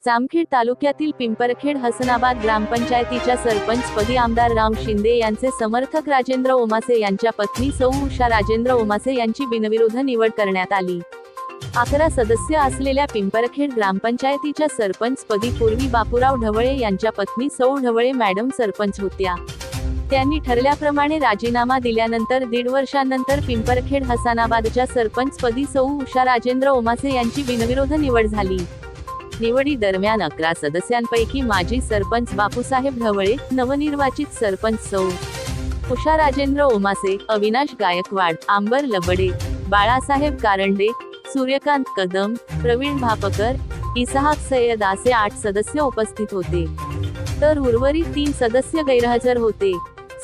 जामखेड तालुक्यातील पिंपरखेड हसनाबाद ग्रामपंचायतीच्या सरपंचपदी आमदार राम शिंदे यांचे समर्थक राजेंद्र ओमासे यांच्या पत्नी सौ उषा राजेंद्र ओमासे यांची बिनविरोध निवड करण्यात आली। 11 सदस्य असलेल्या पिंपरखेड ग्रामपंचायतीच्या सरपंचपदी पूर्वी बापूराव ढवळे यांच्या पत्नी सौ ढवळे मॅडम सरपंच होत्या। त्यांनी ठरल्याप्रमाणे राजीनामा दिल्यानंतर 1.5 वर्षांनंतर पिंपरखेड हसनाबादच्या सरपंचपदी सौ उषा राजेंद्र ओमासे यांची बिनविरोध निवड झाली। निवडी दरम्यान 11 सदस्यांपैकी माजी सरपंच बापूसाहेब ढवळे, नवनिर्वाचित सरपंच सौ उषा राजेंद्र ओमासे, अविनाश गायकवाड, आंबर लबडे, बाळासाहेब कारंडे, सूर्यकांत कदम, प्रवीण भापकर, इसाहाक सय्यद असे 8 सदस्य उपस्थित होते, तर उर्वरित 3 सदस्य गैरहजर होते।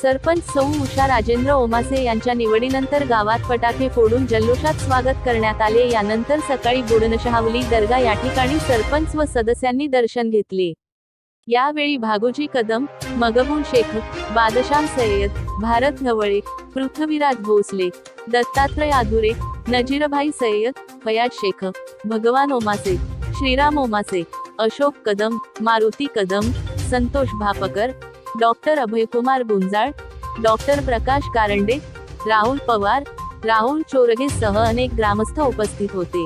सरपंच सौ उषा राजेंद्र ओमासे यांच्या निवडीनंतर गावात फटाके फोडून जल्लोषात स्वागत करण्यात आले। यानंतर सकाळी बुडनशहावली दर्गा या ठिकाणी सरपंच व सदस्यांनी दर्शन घेतले। यावेळी भागोजी कदम, मगबूल शेख, बादशाह सय्यद, भारत ढवळे, पृथ्वीराज भोसले, दत्तात्रय आधुरे, नजीरभाई सय्यद, फयाज शेख, भगवान ओमासे, श्रीराम ओमासे, अशोक कदम, मारुती कदम, संतोष भापकर, डॉक्टर अभयकुमार गुंजाळ, डॉक्टर प्रकाश कारंडे, राहुल पवार, राहुल चोरगे सह अनेक ग्रामस्थ उपस्थित होते।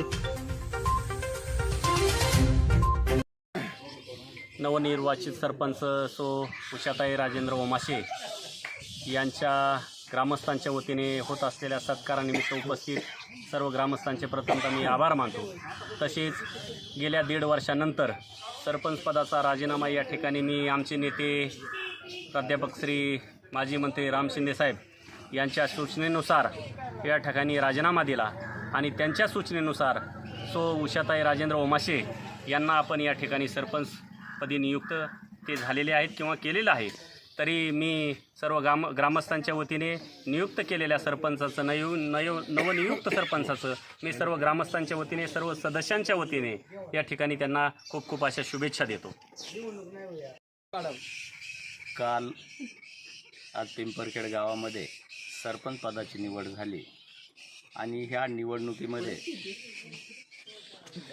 नवनिर्वाचित सरपंच सो उषाताई राजेंद्र ओमासे यांच्या ग्रामस्थांच्या वतीने होत असलेल्या सत्कारानिमित्त उपस्थित सर्व ग्रामस्थांचे प्रथमतः मी आभार मानतो। तसेच गेल्या 1.5 वर्षानंतर सरपंच पदाचा राजीनामा या ठिकाणी मी आमचे नेते प्राध्यापक श्री माजी मंत्री राम शिंदे साहेब यांच्या सूचनेनुसार या ठिकाणी राजीनामा दिला आणि त्यांच्या सूचनेनुसार सो उषाताई राजेंद्र ओमासे यांना आपण या ठिकाणी सरपंचपदी नियुक्त ते झालेले आहेत किंवा केलेलं आहे। तरी मी सर्व ग्रामस्थांच्या वतीने नियुक्त केलेल्या सरपंचाचं नवनियुक्त सरपंचाचं मी सर्व ग्रामस्थांच्या वतीने सर्व सदस्यांच्या वतीने या ठिकाणी त्यांना खूप खूप अशा शुभेच्छा देतो। काल आज पिंपरखेड गावामध्ये सरपंच पदाची निवड झाली आणि ह्या निवडणुकीमध्ये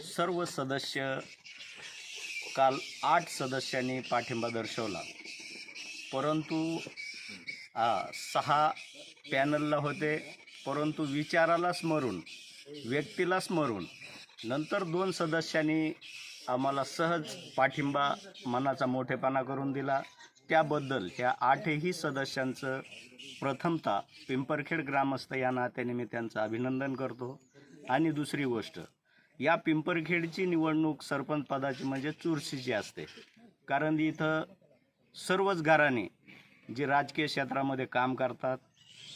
सर्व सदस्य काल 8 सदस्यांनी पाठिंबा दर्शवला, परंतु 6 पॅनलला होते, परंतु विचाराला स्मरून व्यक्तीला स्मरून नंतर 2 सदस्यांनी आम्हाला सहज पाठिंबा मनाचा मोठेपणा करून दिला। त्याबद्दल ह्या 8ही सदस्यांचं प्रथमतः पिंपरखेड ग्रामस्थ या नात्याने मी त्यांचं अभिनंदन करतो। आणि दुसरी गोष्ट, या पिंपरखेडची निवडणूक सरपंच पदाची म्हणजे चुरशीची असते, कारण इथं सर्वच घराणे जे राजकीय क्षेत्रामध्ये काम करतात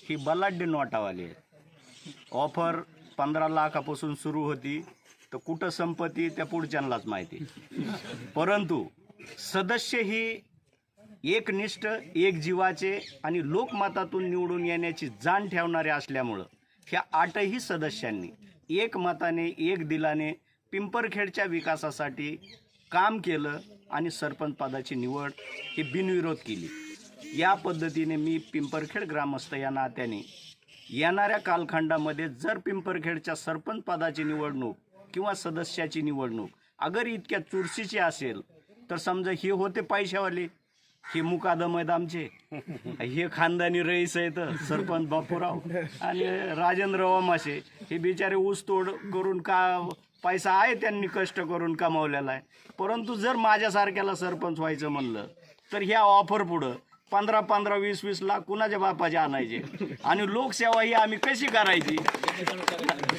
ही बलाढ्य नोटावाली आहेत। ऑफर 15 लाखापासून सुरू होती तर कुठं संपत्ती त्या पुढच्यांनाच माहिती, परंतु सदस्य ही एकनिष्ठ एक जीवाचे आणि लोकमतातून निवडून येण्याची जाण ठेवणारे असल्यामुळं ह्या 8ही सदस्यांनी एक मताने एक दिलाने पिंपरखेडच्या विकासासाठी काम केलं आणि सरपंच पदाची निवड ही बिनविरोध केली। या पद्धतीने मी पिंपरखेड ग्रामस्थ या नात्याने येणाऱ्या कालखंडामध्ये जर पिंपरखेडच्या सरपंच पदाची निवडणूक किंवा सदस्याची निवडणूक अगर इतक्या चुरशीची असेल तर समजा हे होते पैशावाले, हे मुकादम आहेत आमचे, हे खानदानी रईस आहेत सरपंच बापूराव आणि राजेंद्र ओमासे, हे बिचारे ऊसतोड करून का पैसा आहे त्यांनी कष्ट करून कमावलेला आहे, परंतु जर माझ्यासारख्याला सरपंच व्हायचं म्हणलं तर ह्या ऑफर पुढं 15-15, 20-20 लाख कुणाच्या बापाचे आणायचे आणि लोकसेवा ही आम्ही कशी करायची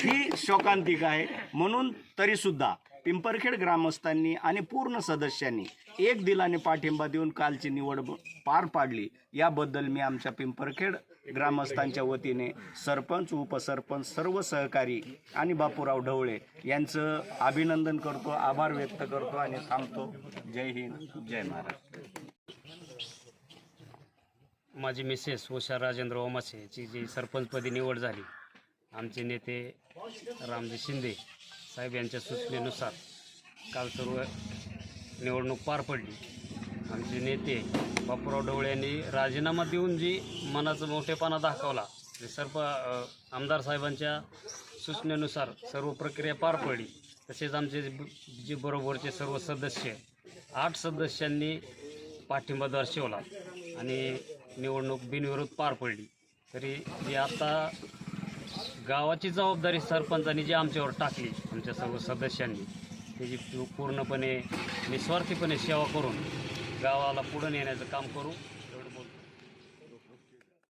ही शोकांतिक आहे। म्हणून तरीसुद्धा पिंपरखेड ग्रामस्थांनी आणि पूर्ण सदस्यांनी एक दिलाने पाठिंबा देऊन कालची निवड पार पाडली। याबद्दल मी आमच्या पिंपरखेड ग्रामस्थांच्या वतीने सरपंच, उपसरपंच, सर्व सहकारी आणि बापूराव ढवळे यांचं अभिनंदन करतो, आभार व्यक्त करतो आणि थांबतो। जय हिंद, जय महाराष्ट्र। माझी मिसेस उषा राजेंद्र ओमासेची जी सरपंचपदी निवड झाली, आमचे नेते रामजी शिंदे साहेब यांच्या सूचनेनुसार काल सर्व निवडणूक पार पडली। आमचे नेते बापूराव ढवळे यांनी राजीनामा देऊन जी मनाचा मोठेपणा दाखवला, आमदार साहेबांच्या सूचनेनुसार सर्व प्रक्रिया पार पडली तसेच आमचे जे बरोबरचे सर्व सदस्य 8 सदस्यांनी पाठिंबा दर्शवला आणि निवडणूक बिनविरोध पार पडली. तरी जी आता गावाची जबाबदारी सरपंचांनी जी आमच्यावर टाकली, आमच्या सर्व सदस्यांनी, त्याची पूर्णपणे निस्वार्थीपणे सेवा करून गावाला पुढे नेण्याचं काम करू.